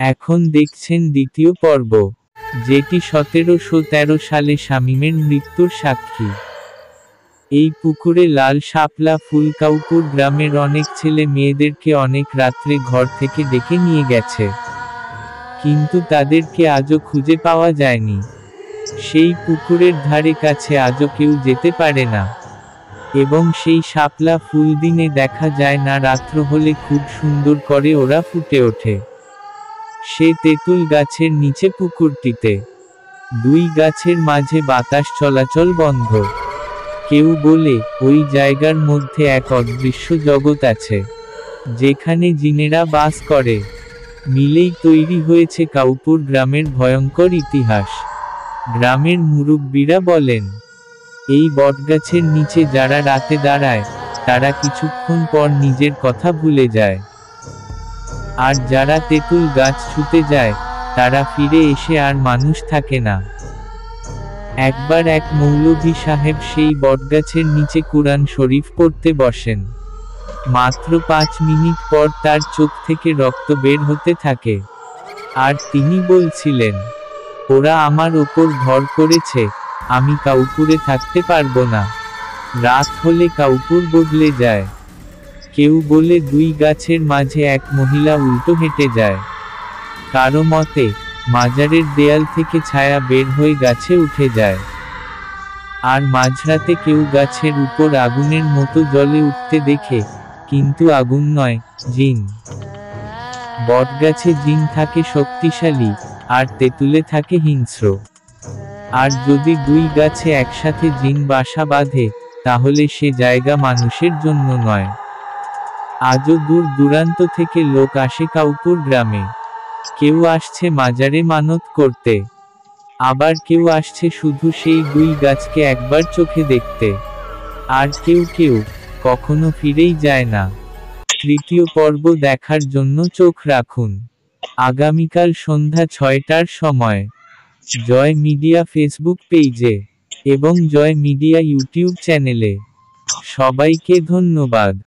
এখন দেখছেন দ্বিতীয় পর্ব, যেটি 1713 সালে শামীমের মৃত্যুর সাক্ষী। এই পুকুরে লাল শাপলা ফুল কাউপুর গ্রামের অনেক ছেলে মেয়েদেরকে অনেক রাত্রে ঘর থেকে ডেকে নিয়ে গেছে, কিন্তু তাদেরকে আজও খুঁজে পাওয়া যায়নি। সেই পুকুরের ধারে কাছে আজও কেউ যেতে পারে না, এবং সেই শাপলা ফুল দিনে দেখা যায় না, রাত্র হলে খুব সুন্দর করে ওরা ফুটে ওঠে। সে তেঁতুল গাছের নিচে পুকুরটিতে, দুই গাছের মাঝে বাতাস চলাচল বন্ধ। কেউ বলে ওই জায়গার মধ্যে এক অদৃশ্য জগৎ আছে, যেখানে জিনেরা বাস করে। মিলেই তৈরি হয়েছে কাউপুর গ্রামের ভয়ঙ্কর ইতিহাস। গ্রামের মুরব্বীরা বলেন, এই বটগাছের নিচে যারা রাতে দাঁড়ায়, তারা কিছুক্ষণ পর নিজের কথা ভুলে যায়। আর যারা তেঁতুল গাছ ছুঁতে যায়, তারা ফিরে এসে আর মানুষ থাকে না। একবার এক মৌলভী সাহেব সেই বটগাছের নিচে কুরআন শরীফ পড়তে বসেন। মাত্র 5 মিনিট পর তার চোখ থেকে রক্ত বের হতে থাকে। আর তিনি বলছিলেন, ওরা আমার ওপর ভর করেছে, আমি কাউপুরে থাকতে পারবো না। রাত হলে কাউপুর বদলে যায়। কেউ বলে দুই গাছের মাঝে এক মহিলা উল্টো হেঁটে যায়। কারো মতে মাজারের দেয়াল থেকে ছায়া বের হয়ে গাছে উঠে যায়। আর মাঝরাতে কেউ গাছের উপর আগুনের মতো জ্বলে উঠতে দেখে, কিন্তু আগুন নয়, জিন। বটগাছে জিন থাকে শক্তিশালী, আর তেঁতুলে থাকে হিংস্র। আর যদি দুই গাছে একসাথে জিন বাসা বাঁধে, তাহলে সে জায়গা মানুষের জন্য নয়। আজও দূর দূরান্ত থেকে লোক আসে কাউপুর গ্রামে। কেউ আসছে মাজারে মানত করতে, আবার কেউ আসছে শুধু সেই দুই গাছকে একবার চোখে দেখতে। আর কেউ কেউ কখনো ফিরেই যায় না। তৃতীয় পর্ব দেখার জন্য চোখ রাখুন আগামীকাল সন্ধ্যা 6টার সময় জয় মিডিয়া ফেসবুক পেজে এবং জয় মিডিয়া ইউটিউব চ্যানেলে। সবাইকে ধন্যবাদ।